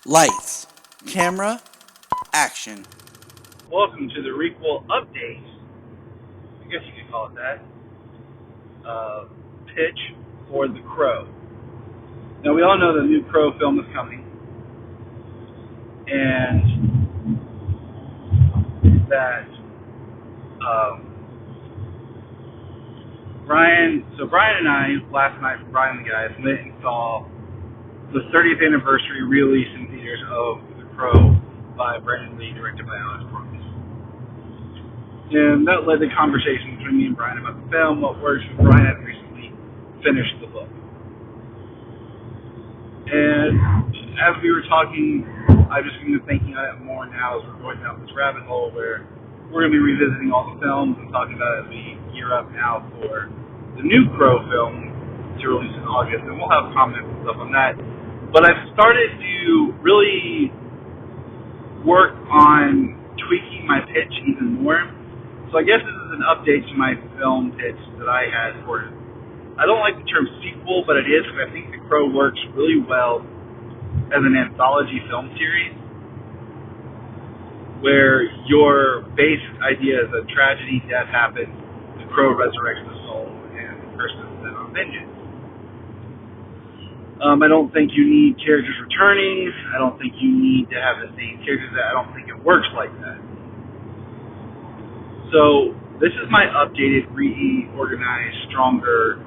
Lights, camera, action. Welcome to the Requel update. I guess you could call it that. Pitch for the Crow. Now we all know the new Crow film is coming, and that Brian and I last night, Brian and the guys went and saw the 30th anniversary release in theaters of The Crow by Brandon Lee, directed by Alex Brooks. And that led to conversation between me and Brian about the film, what works, and Brian had recently finished the book. And as we were talking, I've just been thinking on it more now as we're going down this rabbit hole where we're going to be revisiting all the films and talking about it as we gear up now for the new Crow film to release in August, and we'll have comments and stuff on that. But I've started to really work on tweaking my pitch even more. So I guess this is an update to my film pitch that I had for it. I don't like the term sequel, but it is because I think The Crow works really well as an anthology film series where your base idea is a tragedy, death happens, the Crow resurrects the soul, and the person is set on vengeance. I don't think you need characters returning. I don't think you need to have the same characters. I don't think it works like that. So this is my updated, reorganized, stronger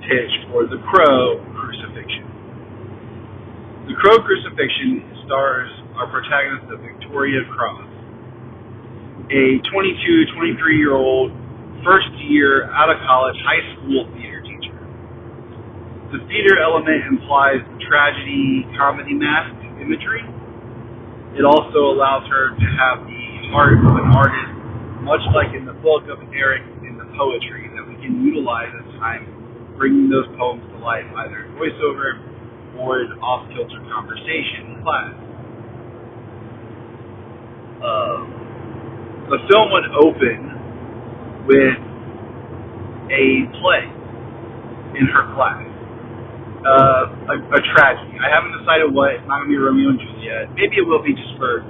pitch for The Crow Crucifixion. The Crow Crucifixion stars our protagonist of Victoria Cross, a 22, 23-year-old, first year out of college high school theater teacher. The theater element implies the tragedy, comedy mask imagery. It also allows her to have the heart of an artist, much like in the book of Eric in the poetry, that we can utilize at times, bringing those poems to life, either in voiceover or in off-kilter conversation in class. The film would open with a play in her class, a tragedy. I haven't decided what. It's not going to be Romeo and Juliet. Maybe it will be just for,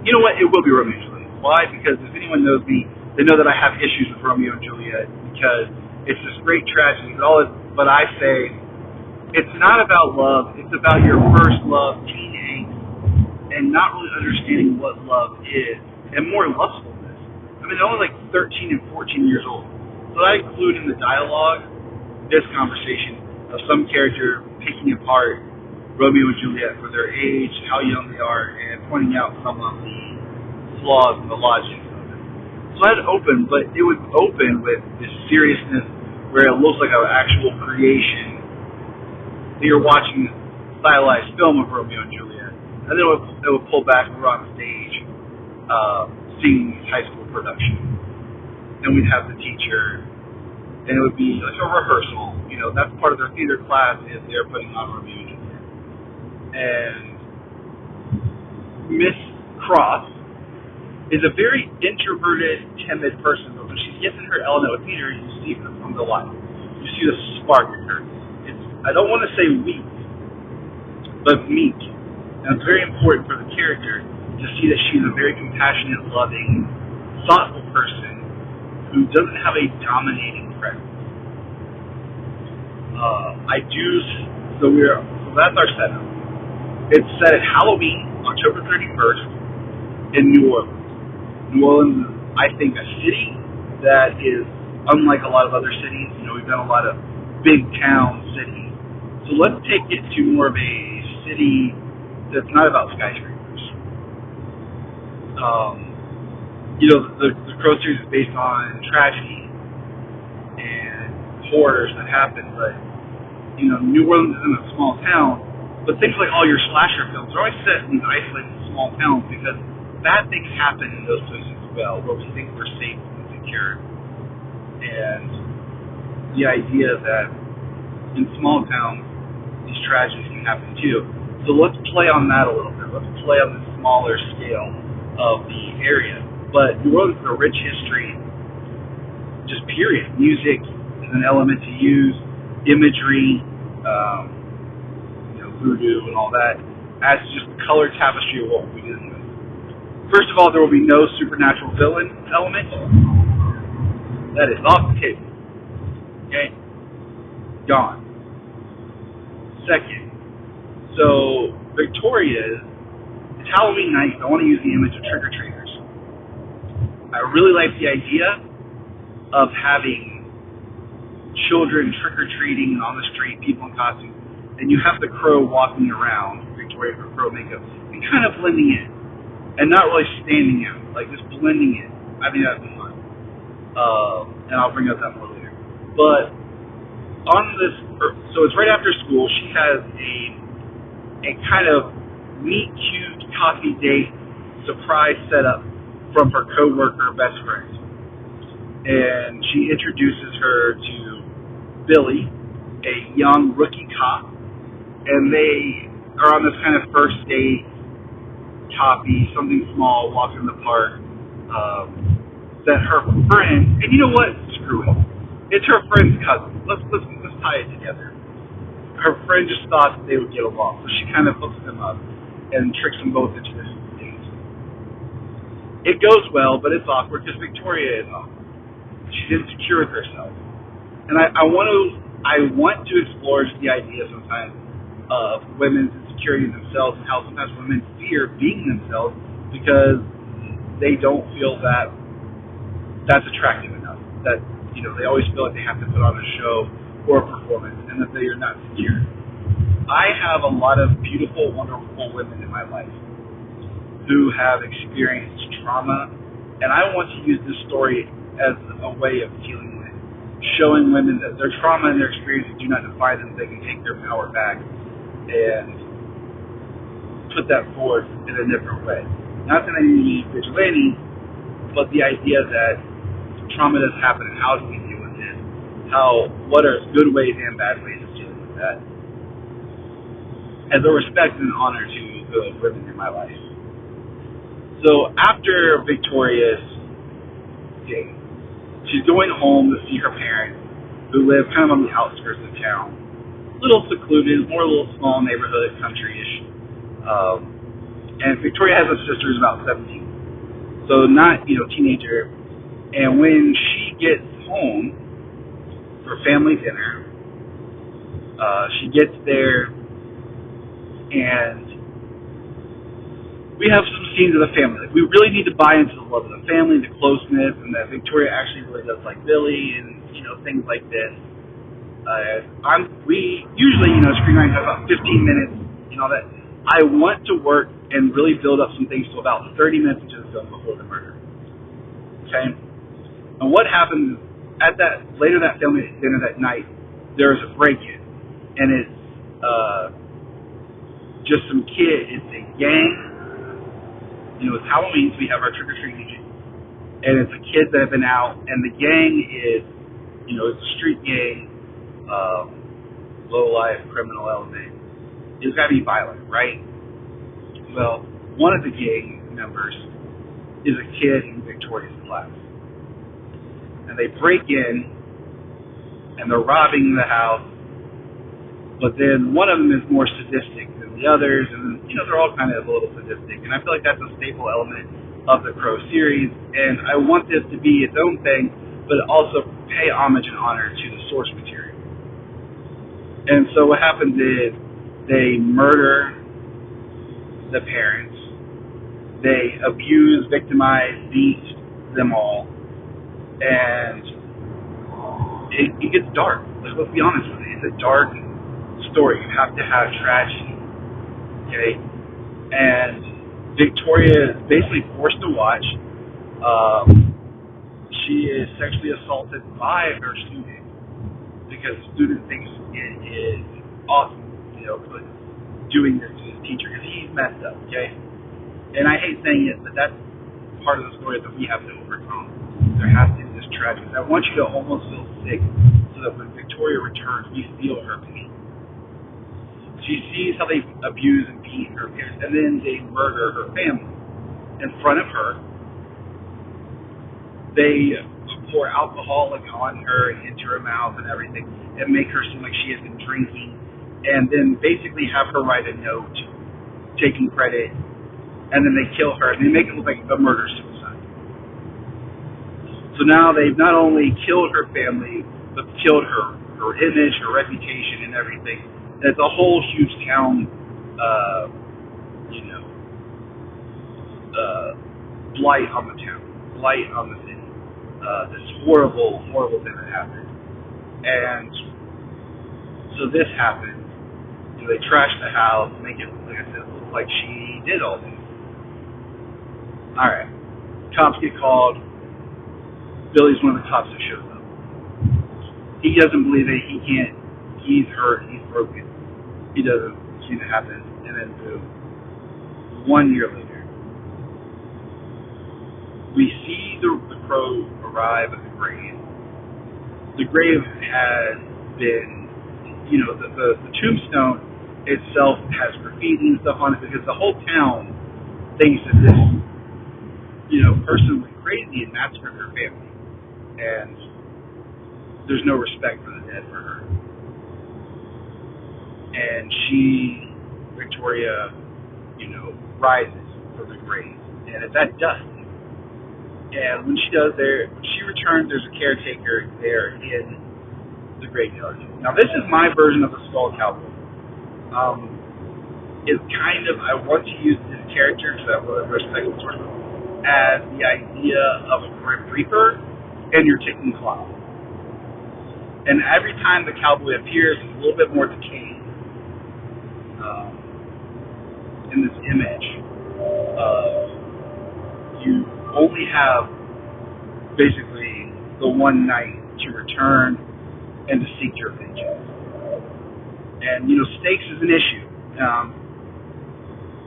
you know what, it will be Romeo and Juliet. Why? Because if anyone knows me, they know that I have issues with Romeo and Juliet because it's this great tragedy. But I say it's not about love. It's about your first love, teen angst, and not really understanding what love is, and more lustfulness. I mean, they're only like 13 and 14 years old. So I include in the dialogue this conversation of some character picking apart Romeo and Juliet for their age, how young they are, and pointing out some of the flaws in the logic of it. So I'd open, but it would open with this seriousness where it looks like an actual creation that you're watching a stylized film of Romeo and Juliet. And then it would pull back and we're on stage singing these high school productions. Then we'd have the teacher, and it would be like a rehearsal. You know, that's part of their theater class is they're putting on Romeo and Juliet. And Miss Cross is a very introverted, timid person, but when she gets in her element with theater, you see her come to life. You see the spark in her. I don't want to say weak, but meek. And it's very important for the character to see that she's a very compassionate, loving, thoughtful person who doesn't have a dominating presence. So that's our setup. It's set at Halloween, October 31st, in New Orleans. New Orleans is, I think, a city that is unlike a lot of other cities. You know, we've done a lot of big town cities. So let's take it to more of a city that's not about skyscrapers. You know, the Crow series is based on tragedy and horrors that happen, but, you know, New Orleans isn't a small town, but things like all your slasher films are always set in these isolated small towns because bad things happen in those places as well, where we think we're safe and secure. And the idea that in small towns, these tragedies can happen too. So let's play on that a little bit. Let's play on the smaller scale of the area. But New Orleans has a rich history, just period. Music is an element to use, imagery, voodoo and all that. as just the color tapestry of what we'll be dealing with. First of all, there will be no supernatural villain element. That is off the table. Okay? Gone. Second, so Victoria's, it's Halloween night. I want to use the image of trick-or-treaters. I really like the idea of having children trick-or-treating on the street, people in costumes, and you have the crow walking around, Victoria with crow makeup, and kind of blending in, and not really standing out, like just blending in. I think that'd be fun. And I'll bring up that more later. But on this, so it's right after school. She has a kind of meet cute coffee date surprise setup from her coworker best friend, and she introduces her to Billy, a young rookie cop, and they are on this kind of first date, coffee, something small, walk in the park. That her friend, and you know what? Screw it. It's her friend's cousin. Let's tie it together. Her friend just thought that they would get along, so she kind of hooks them up and tricks them both into this date. It goes well, but it's awkward because Victoria is awkward. She's insecure with herself, and I want to explore just the idea sometimes of women's insecurity in themselves and how sometimes women fear being themselves because they don't feel that that's attractive enough. That, you know, they always feel like they have to put on a show or a performance, and that they are not secure. I have a lot of beautiful, wonderful women in my life who have experienced trauma, and I want to use this story as a way of dealing with, showing women that their trauma and their experiences do not define them. They can take their power back and put that forth in a different way. Not that I need to be vigilante, but the idea that trauma does happen and how do we deal with it? What are good ways and bad ways of dealing with that? As a respect and honor to the women in my life. So after Victoria's date, she's going home to see her parents, who live kind of on the outskirts of town. A little secluded, more a little small neighborhood, country-ish. And Victoria has a sister who's about 17. So not, teenager. And when she gets home for family dinner, she gets there, and we have some scenes of the family. Like, we really need to buy into the love of the family, the closeness, and that Victoria actually really does like Billy, and things like this. We usually, screenwriting has about 15 minutes, that. I want to work and really build up some things to about 30 minutes into the film before the murder. Okay? And what happens at later that family dinner that night, there's a break-in, and it's just some kid. It's a gang. It's Halloween, so we have our trick-or-treating, and it's the kids that have been out, and the gang is, it's a street gang, low-life criminal element. It's got to be violent, right? Well, one of the gang members is a kid in Victoria's class. And they break in, and they're robbing the house, but then one of them is more sadistic than the others, and, they're all kind of a little sadistic. And I feel like that's a staple element of the Crow series, and I want this to be its own thing, but also pay homage and honor to the source material. And so what happens is, they murder the parents. They abuse, victimize, beat them all. And it gets dark. Let's be honest with you. It's a dark story. You have to have tragedy. Okay? And Victoria is basically forced to watch. She is sexually assaulted by her student because the student thinks it is awesome. Doing this to his teacher because he's messed up, okay? And I hate saying it, but that's part of the story that we have to overcome. There has to be this tragedy. I want you to almost feel sick so that when Victoria returns, we feel her pain. She sees how they abuse and beat her parents, and then they murder her family in front of her. They pour alcohol on her and into her mouth and everything and make her seem like she has been drinking, and then basically have her write a note taking credit, and then they kill her, and they make it look like a murder-suicide. So now they've not only killed her family, but killed her image, her reputation, and everything. And it's a whole huge town, blight on the town, blight on the city. This horrible, horrible thing that happened. And so this happened. They trashed the house, make it, like I said, look like she did all this. Alright. Cops get called. Billy's one of the cops that shows up. He doesn't believe it. He can't. He's hurt. He's broken. He doesn't see it happen. And then boom. 1 year later, we see the crow arrive at the grave. The grave has been, the tombstone itself has graffiti and stuff on it because the whole town thinks that this, person went crazy and massacred her family. And there's no respect for the dead for her. And Victoria, rises from the grave. And it's at dusk. And when she returns, there's a caretaker there in the graveyard. Now, this is my version of the Skull Cowboy. I want to use this character because I really respect it sort of as the idea of a Grim Reaper and your ticking clock. And every time the cowboy appears, it's a little bit more decayed in this image. You only have basically the one night to return and to seek your vengeance. And, stakes is an issue.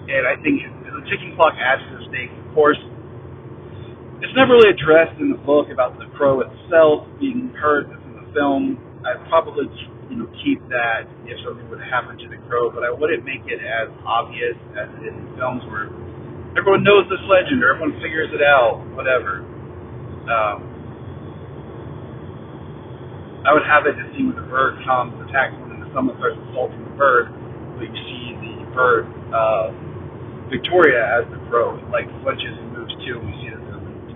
And I think the ticking clock adds to the stakes. Of course, it's never really addressed in the book about the crow itself being heard that's in the film. I'd probably, keep that if something would happen to the crow, but I wouldn't make it as obvious as in films where everyone knows this legend or everyone figures it out, whatever. I would have it to see when the bird comes, attacks one, and someone starts assaulting the bird, but you see the bird, Victoria as the crow, flinches and moves too, and we see the movement.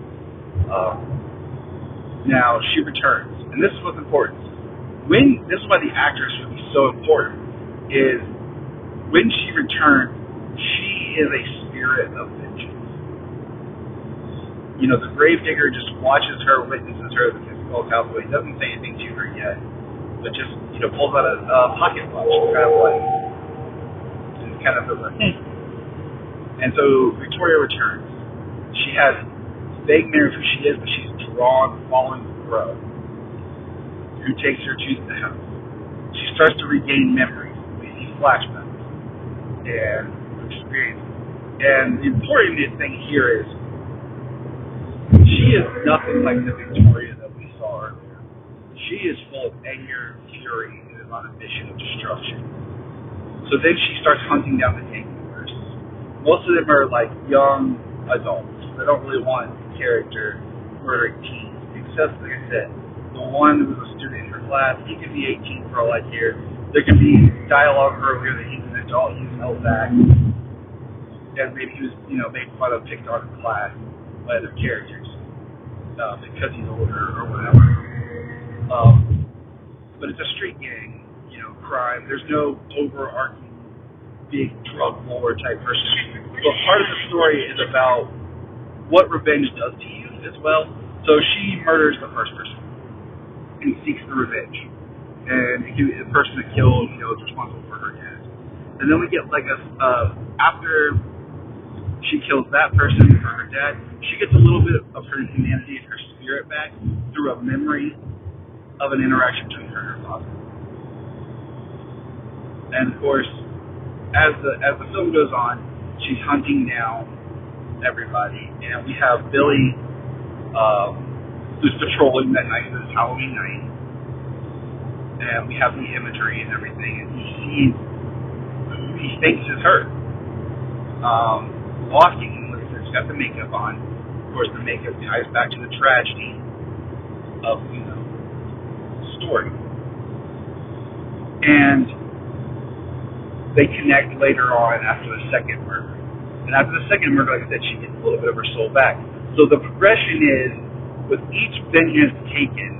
Now, she returns, and this is what's important. This is why the actress would be so important, is when she returns, she is a spirit of vengeance. The gravedigger just watches her, witnesses her, the Skull Cowboy, doesn't say anything to her yet, but just, pulls out a pocket watch, kind of the And so Victoria returns. She has vague memory of who she is, but she's drawn, following the crow, who takes her to the house. She starts to regain memories. We see flashbacks and experiences. And the important thing here is she is nothing like the Victoria that we saw earlier. She is full of anger, fury, and is on a mission of destruction. So then she starts hunting down the gang members. Most of them are young adults. They don't really want the character murdering teens. Except, like I said, the one who was a student in her class, he could be 18 for all I care. There could be dialogue earlier that he's an adult, he's held back. And maybe he was, made fun of, picked on in class by other characters. Because he's older or whatever. But it's a street gang, crime. There's no overarching big drug war type person. But part of the story is about what revenge does to you as well. So she murders the first person and seeks the revenge. And the person that killed, is responsible for her death. And then we get after she kills that person for her death, she gets a little bit of her humanity and her spirit back through a memory of an interaction between her and her father. And of course, as the film goes on, she's hunting down everybody, and we have Billy, who's patrolling that night, this Halloween night, and we have the imagery and everything, and he sees who he thinks is her. Walking, she's got the makeup on. Of course, the makeup ties back to the tragedy of, the story. And they connect later on after the second murder. And after the second murder, like I said, she gets a little bit of her soul back. So the progression is, with each vengeance taken,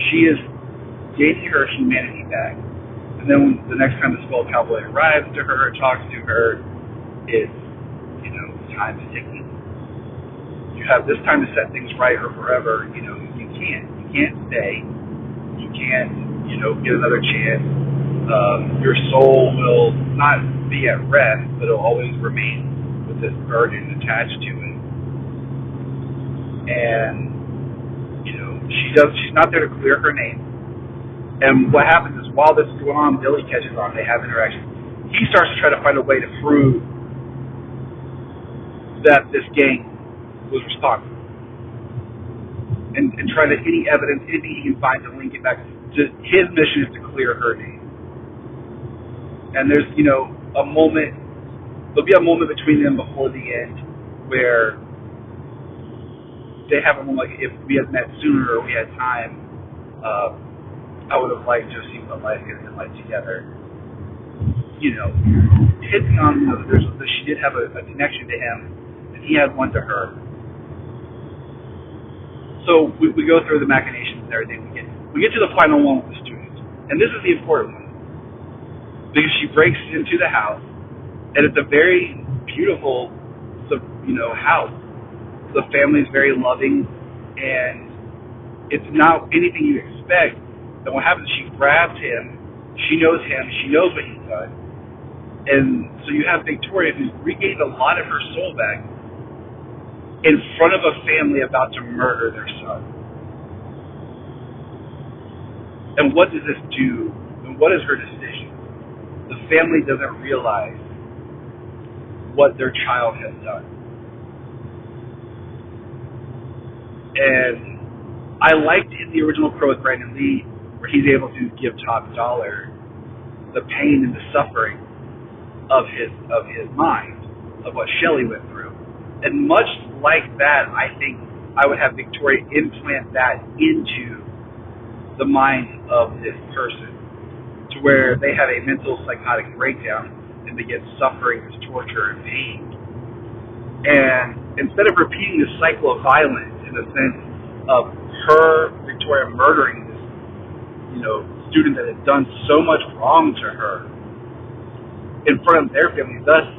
she is gaining her humanity back. And then when the next time the Skull Cowboy arrives to her, talks to her, it's, time is ticking. You have this time to set things right or forever. You can't. You can't stay. You can't, get another chance. Your soul will not be at rest, but it'll always remain with this burden attached to it. And, she's not there to clear her name. And what happens is, while this is going on, Billy catches on, they have interaction. He starts to try to find a way to prove that this gang was responsible. And try to, any evidence, anything he can find to link it back. His mission is to clear her name. And there's, a moment, there'll be a moment between them before the end where they have a moment, like, if we had met sooner or we had time, I would have liked to have seen what life could have been like together. Hitting on, she did have a connection to him, and he had one to her. So we go through the machinations and everything. We get to the final one with the student, and this is the important one, because she breaks into the house, and it's a very beautiful, house. The family is very loving, and it's not anything you expect. And what happens? She grabs him. She knows him. She knows what he's done, and so you have Victoria, who's regained a lot of her soul back, in front of a family about to murder their son. And what does this do? And what is her decision? The family doesn't realize what their child has done. And I liked in the original Crow with Brandon Lee, where he's able to give top dollar the pain and the suffering of his mind, of what Shelley went through. And much like that, I think I would have Victoria implant that into the mind of this person, to where they have a mental psychotic breakdown and begin suffering this torture and pain. And instead of repeating this cycle of violence, in the sense of her, Victoria, murdering this, student that had done so much wrong to her in front of their family, thus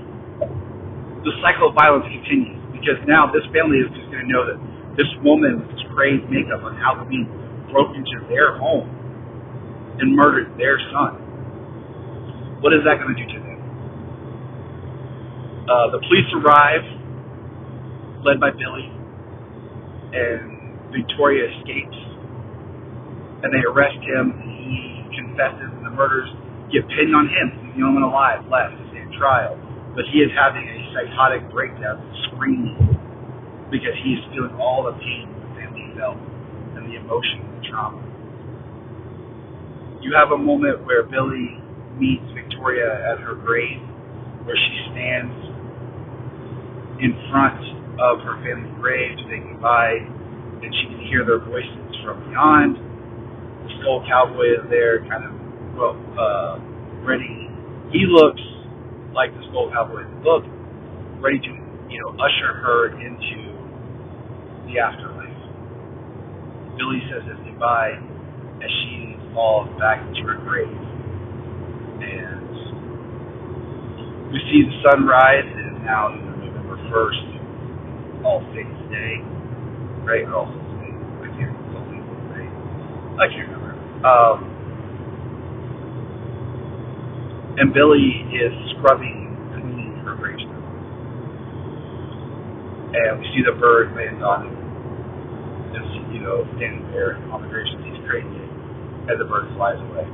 the cycle of violence continues. Because now this family is just going to know that this woman with this crazed makeup on Halloween broke into their home and murdered their son. What is that going to do to them? The police arrive, led by Billy, and Victoria escapes, and they arrest him. He confesses, and the murders get pinned on him. He's the only one alive left to stand trial. But he is having a psychotic breakdown, screaming, because he is feeling all the pain the family felt, and the emotion and the trauma. You have a moment where Billy meets Victoria at her grave, where she stands in front of her family's grave to say goodbye, and she can hear their voices from beyond. The Skull Cowboy is there, kind of ready. He looks like the Skull Cowboy look, ready to, usher her into the afterlife. Billy says his goodbye as she falls back into her grave. And we see the sunrise. It is now November 1st, All Saints Day, right? Or All Saints Day. I can't remember. And Billy is scrubbing, cleaning her gravestone. And we see the bird land on it. Just, standing there on the gravestone. He's crazy as the bird flies away.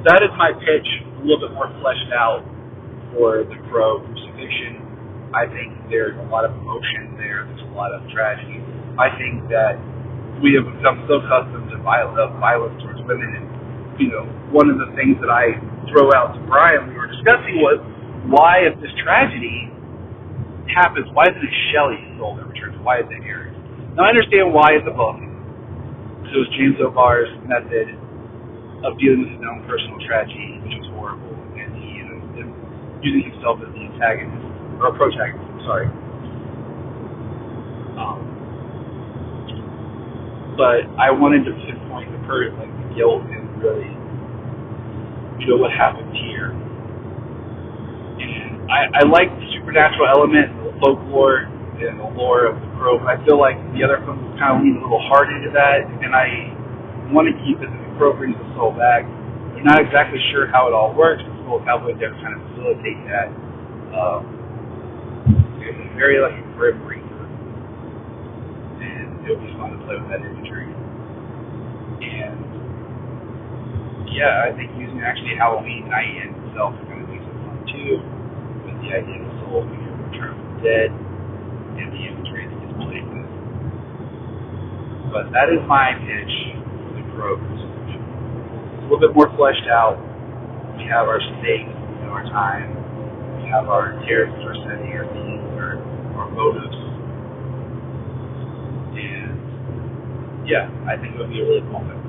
That is my pitch, a little bit more fleshed out for the Crow Crucifixion. I think there's a lot of emotion there. There's a lot of tragedy. I think that we have become so accustomed to violence towards women. And, one of the things that I throw out to Brian, we were discussing, was why, if this tragedy happens, why isn't it Shelley's soul that returns? Why is it Aaron? Now, I understand why in the book. Because it was James O'Barr's method of dealing with his own personal tragedy, which was horrible, and he and using himself as the antagonist or protagonist. Sorry. But I wanted to pinpoint the guilt and really, what happened here. And I like the supernatural element, the folklore, and the lore of the Crow, but I feel like the other films kind of lean a little hard into that, and I want to keep it as the Crow brings the soul back. I'm not exactly sure how it all works, but Soul Cowboy there kind of facilitate that. It's very like a grim reaper, and it would be fun to play with that imagery. And yeah, I think using actually Halloween night in itself is going to be some fun too, with the idea of the soul being returned from the dead and the imagery that gets played with. But that is my pitch for the Crow Crucifixion. It's a little bit more fleshed out. We have our stakes, we have our time, we have our characters, our setting, our themes, our motives. And yeah, I think it would be a really cool thing.